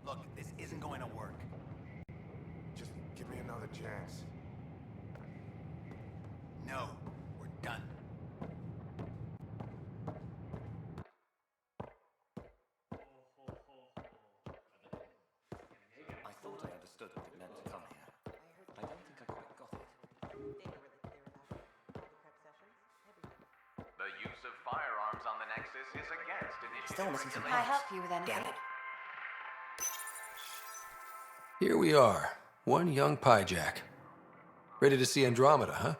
Look, this isn't going to work. Just give me another chance. No, we're done. I thought I understood what it meant to come here, but I don't think I quite got it. The use of firearms on the Nexus is against initiative. Still missing some regulations. parts. Can I help you with anything? Damn it. Here we are, one young Pyjack. Ready to see Andromeda, huh?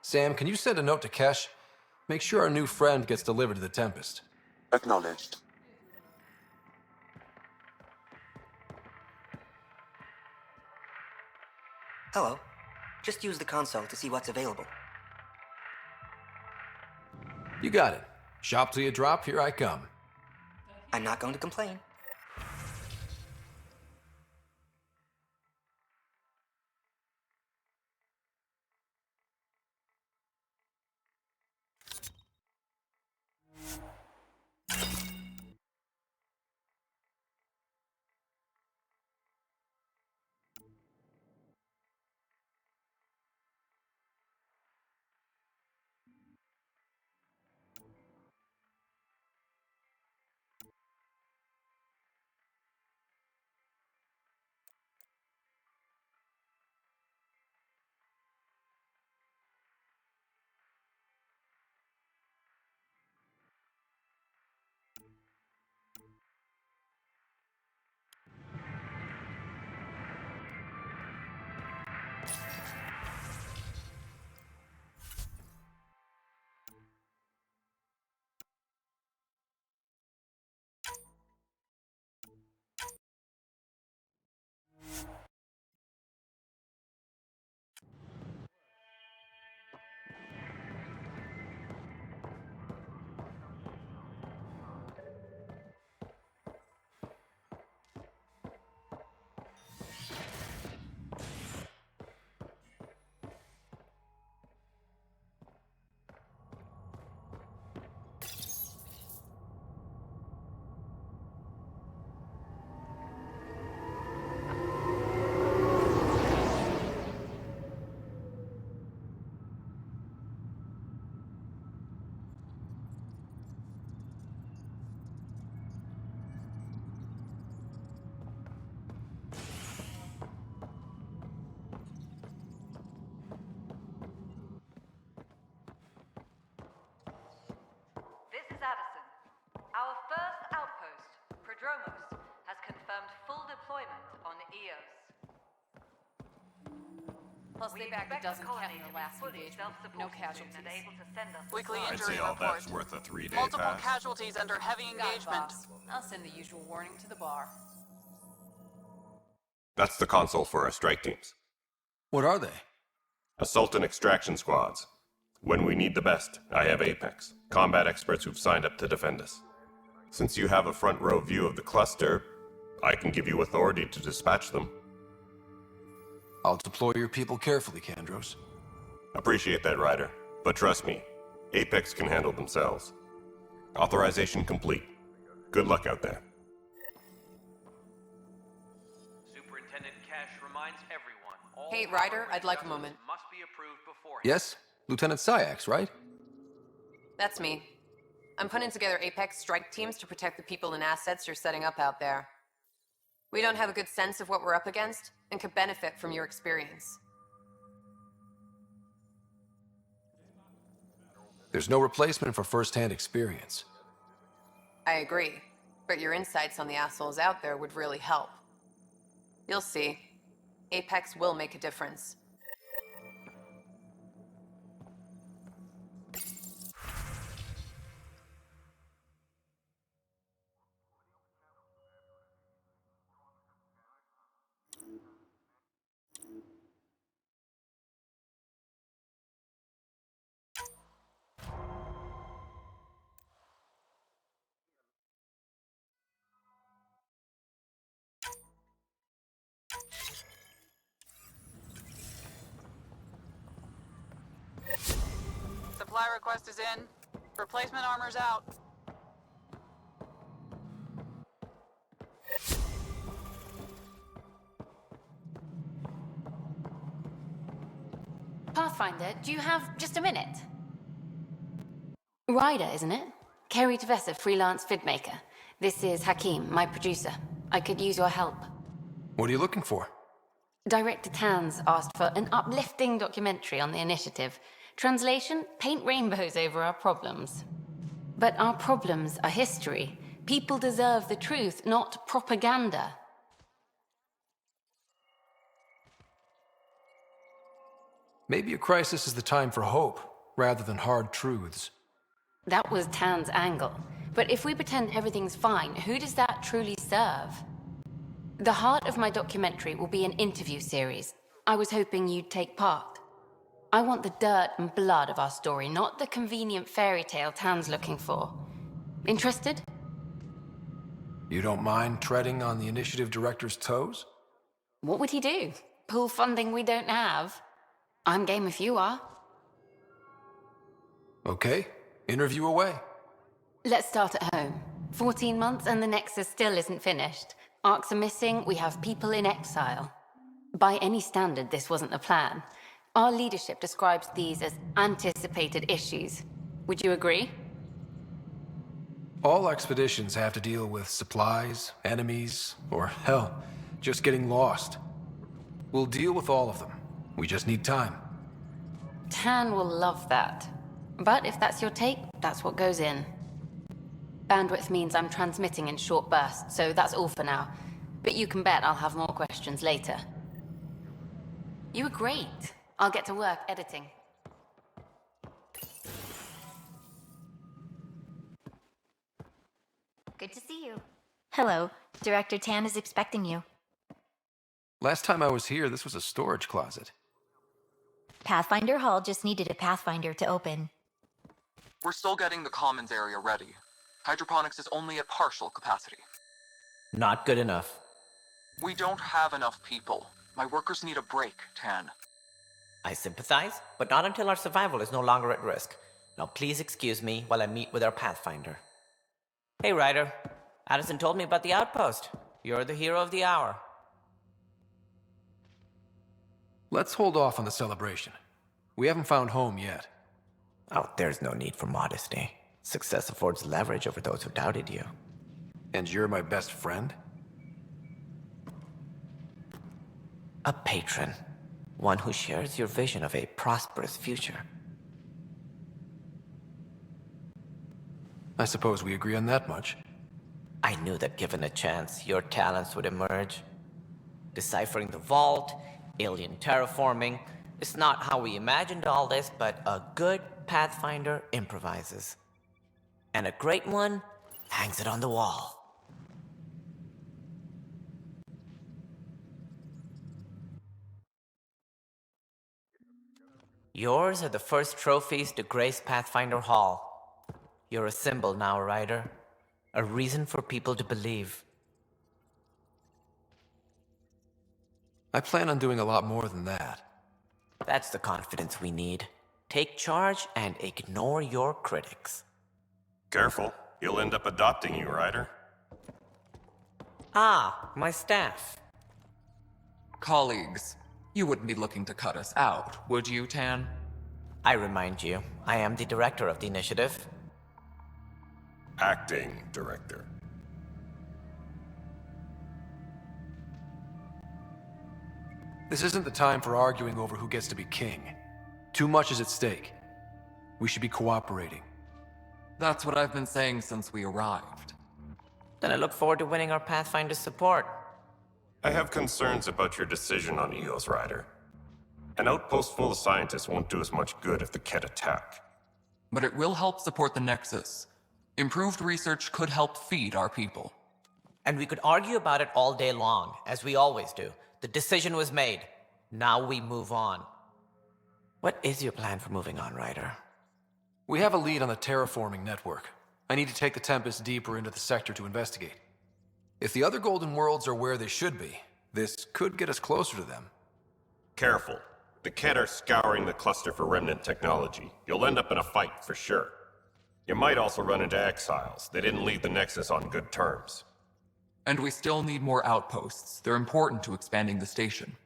Sam, can you send a note to Kesh? Make sure our new friend gets delivered to the Tempest. Acknowledged. Hello. Just use the console to see what's available. You got it. Shop till you drop, here I come. I'm not going to complain. This is Addison. Our first outpost, Prodromos, has confirmed full deployment on Eos. Plus, they bagged a dozen cat in their last engagement. No casualties. Weekly I'd injury say all report. that's worth a 3-day Multiple pass. casualties under heavy Got it, engagement. boss. I'll send the usual warning to the bar. That's the console for our strike teams. What are they? Assault and extraction squads. When we need the best, I have Apex, combat experts who've signed up to defend us. Since you have a front row view of the cluster, I can give you authority to dispatch them. I'll deploy your people carefully, Kandros. Appreciate that, Ryder. But trust me, Apex can handle themselves. Authorization complete. Good luck out there. Superintendent Cash reminds everyone. All Hey, power Ryder, and I'd like a justice moment. Must be approved beforehand. Yes? Lieutenant Syax, right? That's me. I'm putting together Apex strike teams to protect the people and assets you're setting up out there. We don't have a good sense of what we're up against, and could benefit from your experience. There's no replacement for first-hand experience. I agree, but your insights on the assholes out there would really help. You'll see. Apex will make a difference. Supply request is in. Replacement armor's out. Pathfinder, do you have just a minute? Ryder, isn't it? Kerry Tevessa, freelance vidmaker. This is Hakeem, my producer. I could use your help. What are you looking for? Director Tanz asked for an uplifting documentary on the initiative. Translation, paint rainbows over our problems. But our problems are history. People deserve the truth, not propaganda. Maybe a crisis is the time for hope, rather than hard truths. That was Tan's angle. But if we pretend everything's fine, who does that truly serve? The heart of my documentary will be an interview series. I was hoping you'd take part. I want the dirt and blood of our story, not the convenient fairy tale Tan's looking for. Interested? You don't mind treading on the initiative director's toes? What would he do? Pull funding we don't have? I'm game if you are. Okay, interview away. Let's start at home. 14 months and the Nexus still isn't finished. Arcs are missing, we have people in exile. By any standard, this wasn't the plan. Our leadership describes these as anticipated issues. Would you agree? All expeditions have to deal with supplies, enemies, or hell, just getting lost. We'll deal with all of them. We just need time. Tan will love that. But if that's your take, that's what goes in. Bandwidth means I'm transmitting in short bursts, so that's all for now. But you can bet I'll have more questions later. You were great. I'll get to work editing. Good to see you. Hello. Director Tan is expecting you. Last time I was here, this was a storage closet. Pathfinder Hall just needed a Pathfinder to open. We're still getting the commons area ready. Hydroponics is only at partial capacity. Not good enough. We don't have enough people. My workers need a break, Tan. I sympathize, but not until our survival is no longer at risk. Now please excuse me while I meet with our Pathfinder. Hey, Ryder. Addison told me about the outpost. You're the hero of the hour. Let's hold off on the celebration. We haven't found home yet. Oh, there's no need for modesty. Success affords leverage over those who doubted you. And you're my best friend? A patron. One who shares your vision of a prosperous future. I suppose we agree on that much. I knew that given a chance, your talents would emerge. Deciphering the vault, alien terraforming. It's not how we imagined all this, but a good Pathfinder improvises. And a great one hangs it on the wall. Yours are the first trophies to grace Pathfinder Hall. You're a symbol now, Ryder. A reason for people to believe. I plan on doing a lot more than that. That's the confidence we need. Take charge and ignore your critics. Careful, he'll end up adopting you, Ryder. Ah, my staff. Colleagues, you wouldn't be looking to cut us out, would you, Tan? I remind you, I am the director of the initiative. Acting director. This isn't the time for arguing over who gets to be king. Too much is at stake. We should be cooperating. That's what I've been saying since we arrived. Then I look forward to winning our Pathfinder support. I have concerns about your decision on EOS, Ryder. An outpost full of scientists won't do us much good if the Kett attack. But it will help support the Nexus. Improved research could help feed our people. And we could argue about it all day long, as we always do. The decision was made. Now we move on. What is your plan for moving on, Ryder? We have a lead on the terraforming network. I need to take the Tempest deeper into the sector to investigate. If the other Golden Worlds are where they should be, this could get us closer to them. Careful. The Kett are scouring the cluster for remnant technology. You'll end up in a fight for sure. You might also run into exiles. They didn't leave the Nexus on good terms. And we still need more outposts. They're important to expanding the station.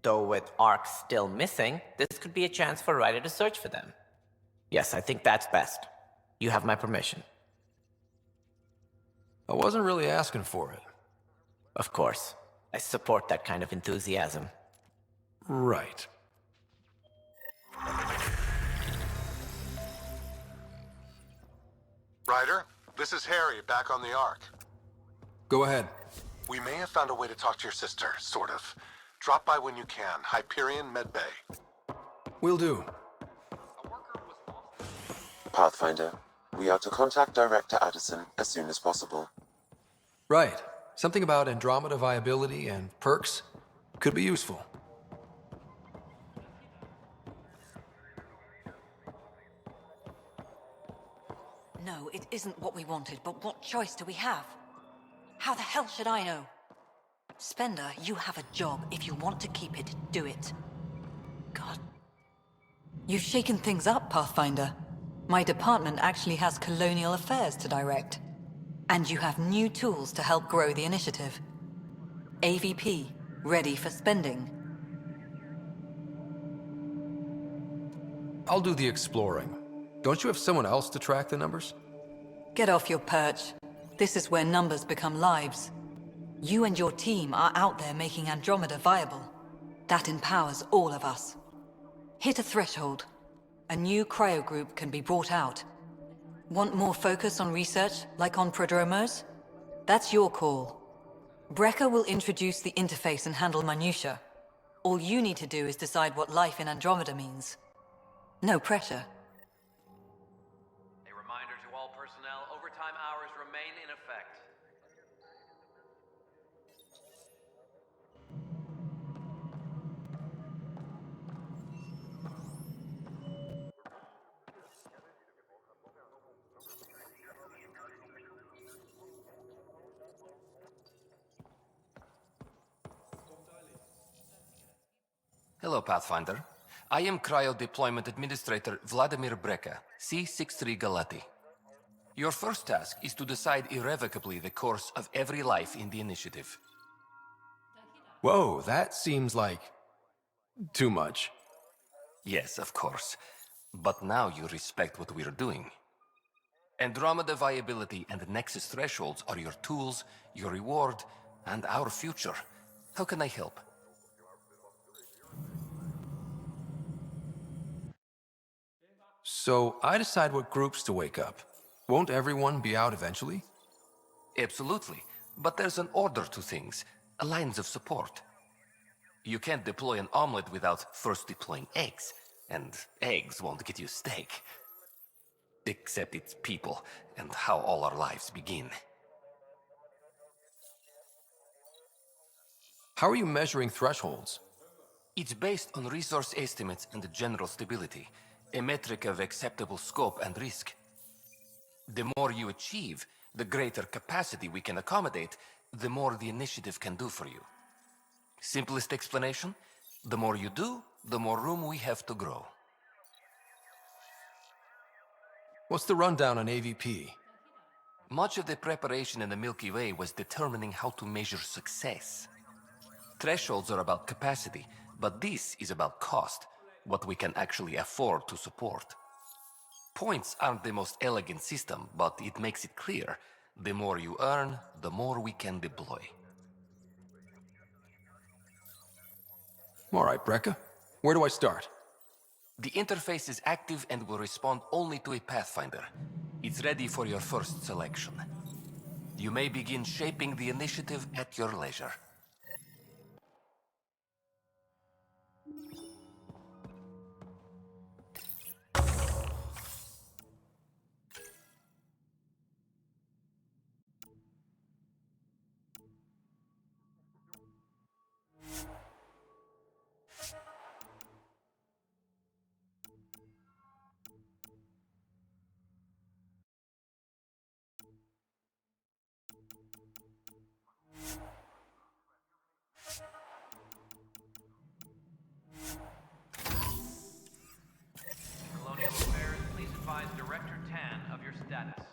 Though with Ark still missing, this could be a chance for Ryder to search for them. Yes, I think that's best. You have my permission. I wasn't really asking for it. Of course. I support that kind of enthusiasm. Right. Ryder, this is Harry, back on the Ark. Go ahead. We may have found a way to talk to your sister, sort of. Drop by when you can. Hyperion Medbay. Will do. Pathfinder, we are to contact Director Addison as soon as possible. Right. Something about Andromeda viability and perks could be useful. No, it isn't what we wanted, but what choice do we have? How the hell should I know? Spender, you have a job. If you want to keep it, do it. God. You've shaken things up, Pathfinder. My department actually has colonial affairs to direct. And you have new tools to help grow the initiative. AVP, ready for spending. I'll do the exploring. Don't you have someone else to track the numbers? Get off your perch. This is where numbers become lives. You and your team are out there making Andromeda viable. That empowers all of us. Hit a threshold. A new cryo group can be brought out. Want more focus on research, like on Prodromos? That's your call. Brecker will introduce the interface and handle minutiae. All you need to do is decide what life in Andromeda means. No pressure. A reminder to all personnel, overtime hours remain in effect. Hello, Pathfinder. I am Cryo Deployment Administrator Vladimir Breka, C-63 Galati. Your first task is to decide irrevocably the course of every life in the initiative. Whoa, that seems like too much. Yes, of course. But now you respect what we're doing. Andromeda viability and Nexus thresholds are your tools, your reward, and our future. How can I help? So I decide what groups to wake up. Won't everyone be out eventually? Absolutely. But there's an order to things, lines of support. You can't deploy an omelet without first deploying eggs, and eggs won't get you steak. Except it's people, and how all our lives begin. How are you measuring thresholds? It's based on resource estimates and general stability, a metric of acceptable scope and risk. The more you achieve, the greater capacity we can accommodate, the more the initiative can do for you. Simplest explanation, the more you do, the more room we have to grow. What's the rundown on AVP? Much of the preparation in the Milky Way was determining how to measure success. Thresholds are about capacity, but this is about cost, what we can actually afford to support. Points aren't the most elegant system, but it makes it clear. The more you earn, the more we can deploy. All right, Brekka. Where do I start? The interface is active and will respond only to a Pathfinder. It's ready for your first selection. You may begin shaping the initiative at your leisure. Colonial Affairs, please advise Director Tan of your status.